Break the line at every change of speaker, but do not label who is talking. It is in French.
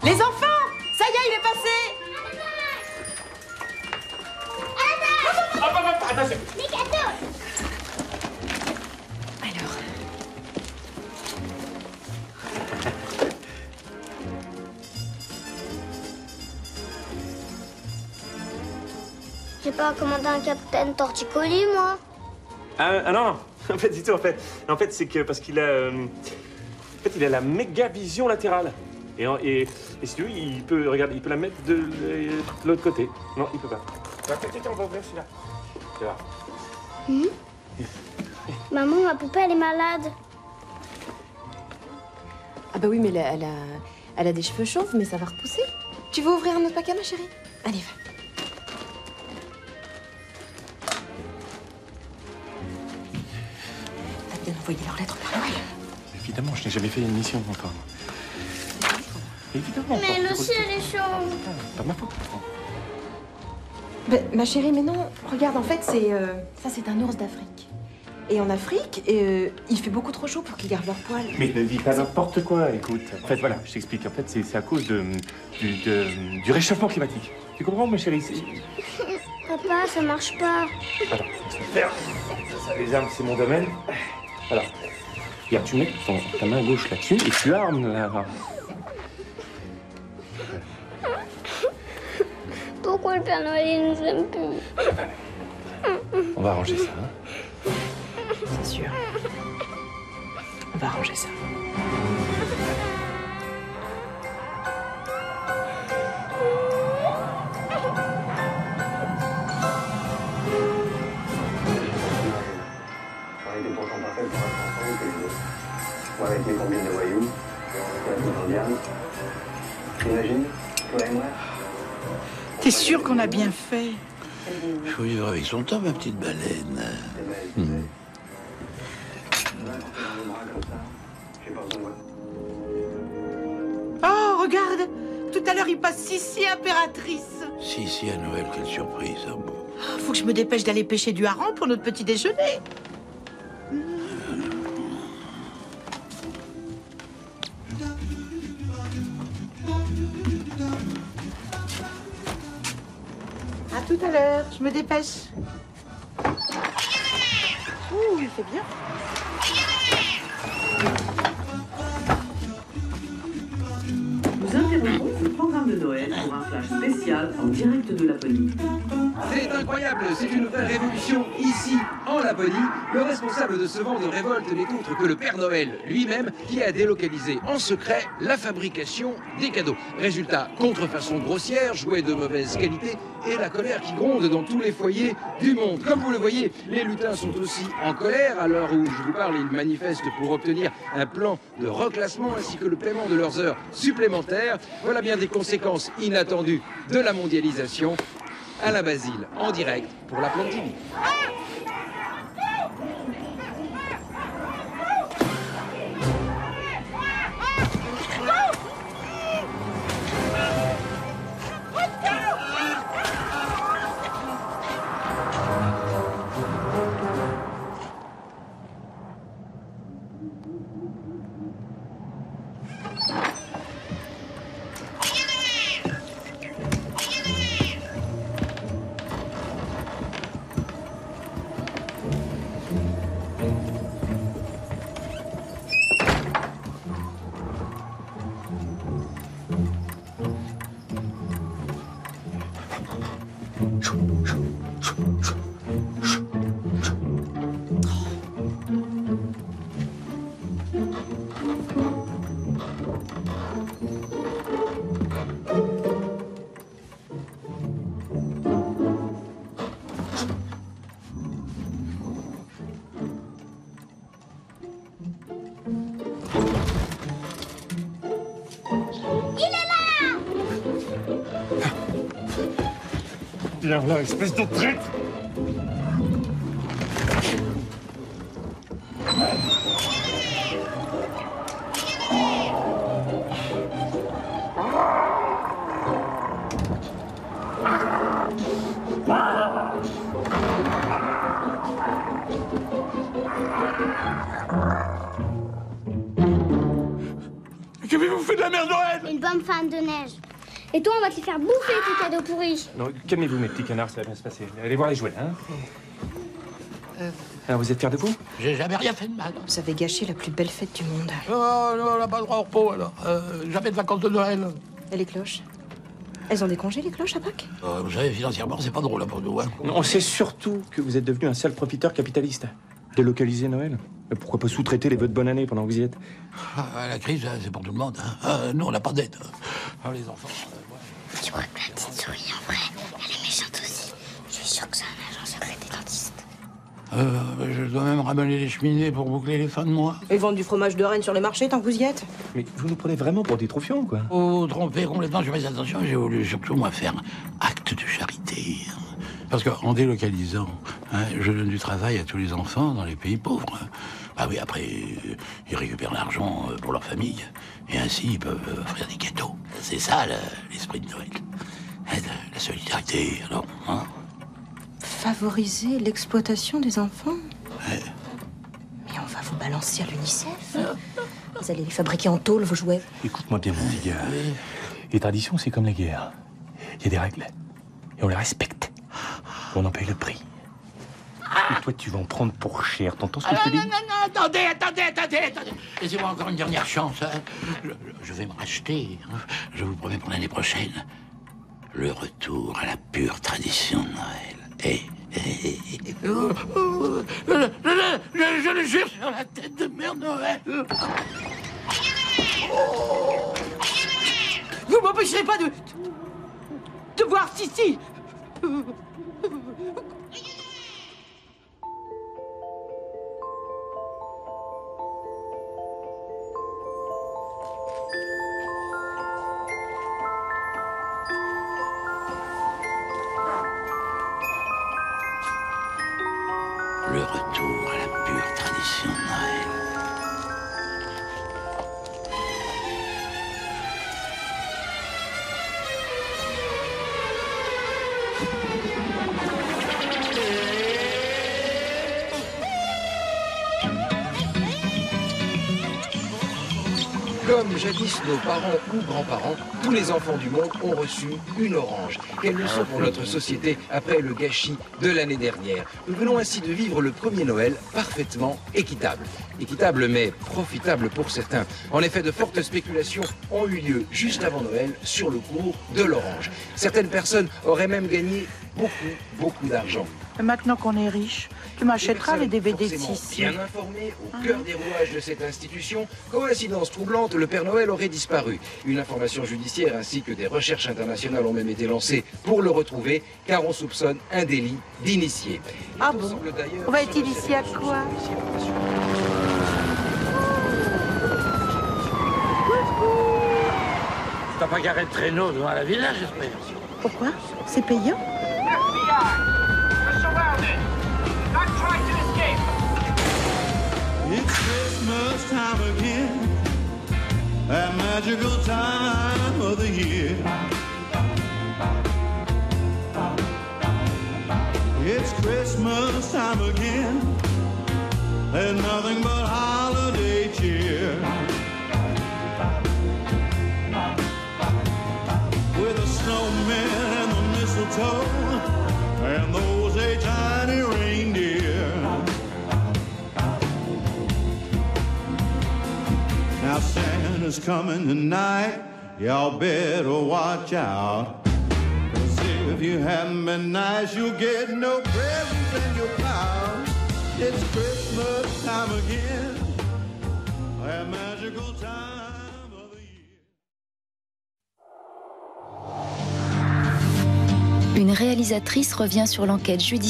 Les enfants, ça y est, il est passé.
Attention.
Les gâteaux.
Alors.
J'ai pas commandé un Capitaine Torticolis, moi.
Ah non, en fait, du tout, en fait, c'est que parce qu'il a, il a la méga vision latérale. Et si tu veux, il peut, regarde, il peut la mettre de l'autre côté. Non, il peut pas. Tiens, on va ouvrir celui-là. Tu vas voir.
Maman, ma poupée, elle est malade.
Ah bah oui, mais elle a des cheveux chauves, mais ça va repousser. Tu veux ouvrir un autre paquet, ma chérie? Allez, va. T'as bien envoyé leur lettre au Père Noël?
Évidemment, je n'ai jamais fait une mission encore. Évidemment.
Mais elle aussi, elle est chauve.
Pas ma faute.
Bah, ma chérie, mais non. Regarde, en fait, ça, c'est un ours d'Afrique. Et en Afrique, il fait beaucoup trop chaud pour qu'ils gardent leur poil.
Mais ne dis pas n'importe quoi, écoute. En fait, voilà, je t'explique. En fait, c'est à cause du réchauffement climatique. Tu comprends, ma chérie?
Papa, ça marche pas.
Attends, laisse-moi faire. Ça, les armes, c'est mon domaine. Alors, regarde, tu mets ta main gauche là-dessus et tu armes là.
Pourquoi le Père Noël, il nous aime plus?
On va arranger ça, hein?
C'est sûr. On va arranger ça.
On était pourtant pas fait pour être ensemble tous les deux. Moi avec mes combines de voyous, et on était à tout en diable. T'imagines, toi et moi?
T'es sûr qu'on a bien fait?
Il faut vivre avec son temps, ma petite baleine.
Oh, regarde! Tout à l'heure, il passe Sissi impératrice.
Si, à Noël, quelle surprise. Ah bon.
Faut que je me dépêche d'aller pêcher du hareng pour notre petit déjeuner. À tout à l'heure, je me dépêche. Ouh, il fait bien.
Nous interrompons ce programme de Noël pour un flash spécial en direct de Laponie.
C'est incroyable, c'est une vraie révolution ici, en Laponie. Le responsable de ce vent de révolte n'est autre que le Père Noël lui-même qui a délocalisé en secret la fabrication des cadeaux. Résultat, contrefaçon grossière, jouets de mauvaise qualité et la colère qui gronde dans tous les foyers du monde. Comme vous le voyez, les lutins sont aussi en colère. À l'heure où je vous parle, ils manifestent pour obtenir un plan de reclassement ainsi que le paiement de leurs heures supplémentaires. Voilà bien des conséquences inattendues de la mondialisation. Alain Basile, en direct pour la Plante TV.
Viens là, espèce de traite!
vous faites de la merde, Noël!
Une bonne fan de neige. Et toi, on va te les faire bouffer, tes cadeaux pourris.
Non, calmez-vous, mes petits canards, ça va bien se passer. Allez voir les jouets, hein. Alors, vous êtes fiers de vous?
J'ai jamais rien fait de mal.
Vous avez gâché la plus belle fête du monde.
On n'a pas le droit au repos, alors. Jamais de vacances de Noël.
Et les cloches? Elles ont des congés, les cloches, à Pâques?
Vous savez, financièrement, c'est pas drôle, là, pour nous, hein.
On sait surtout que vous êtes devenu un sale profiteur capitaliste. Délocaliser Noël. Pourquoi pas sous-traiter les vœux de bonne année pendant que vous y êtes?
La crise, c'est pour tout le monde, hein. Nous, on n'a pas d'aide. Les enfants...
Tu crois que la petite souris, en vrai, elle est méchante aussi. Je suis sûre que c'est un agent secret des dentistes.
Je dois même ramener les cheminées pour boucler les fins de mois.
Et vendre du fromage de Rennes sur les marchés tant que vous y êtes?
Mais vous nous prenez vraiment pour des troufions, quoi.
Oh, trompé complètement, je fais attention, j'ai voulu surtout, moi, faire acte de charité. Parce qu'en délocalisant, je donne du travail à tous les enfants dans les pays pauvres. Ah oui, après, ils récupèrent l'argent pour leur famille. Et ainsi, ils peuvent offrir des cadeaux. C'est ça, l'esprit de Noël. La solidarité, alors, hein.
Favoriser l'exploitation des enfants?
Ouais.
Mais on va vous balancer à l'UNICEF. Vous allez les fabriquer en tôle, vos jouets.
Écoute-moi bien, mon petit gars. Les traditions, c'est comme la guerre. Il y a des règles. Et on les respecte. On en paye le prix. Et toi, tu vas en prendre pour cher. T'entends ce que je te dis?
Non, attendez. Laissez-moi encore une dernière chance. Je vais me racheter. Je vous promets pour l'année prochaine. Le retour à la pure tradition de Noël. Je le jure sur la tête de Mère Noël.
Vous m'empêcherez pas de voir Sissi.
Le retour à la pure tradition de Noël.
Comme jadis nos parents ou grands-parents, tous les enfants du monde ont reçu une orange. Quelle leçon pour notre société après le gâchis de l'année dernière. Nous venons ainsi de vivre le premier Noël parfaitement équitable. Équitable mais profitable pour certains. En effet, de fortes spéculations ont eu lieu juste avant Noël sur le cours de l'orange. Certaines personnes auraient même gagné beaucoup d'argent.
Maintenant qu'on est riche, tu m'achèteras les DVD de Sissi.
Bien informé, au cœur des rouages de cette institution, coïncidence troublante, le Père Noël aurait disparu. Une information judiciaire ainsi que des recherches internationales ont même été lancées pour le retrouver, car on soupçonne un délit d'initié.
Ah bon? On va être initié à quoi?
T'as pas garé de traîneau devant la villa, j'espère?
Pourquoi? C'est payant?
It's Christmas time again, that magical time of the year. It's Christmas time again, there's nothing but holiday cheer. With the snowman and the mistletoe, and those 8 tiny reindeer. Now Santa's coming tonight, y'all better watch out. 'Cause if you haven't been nice, you'll get no presents in your pile. It's Christmas time again, that magical time of the year.
Une réalisatrice revient sur l'enquête judiciaire.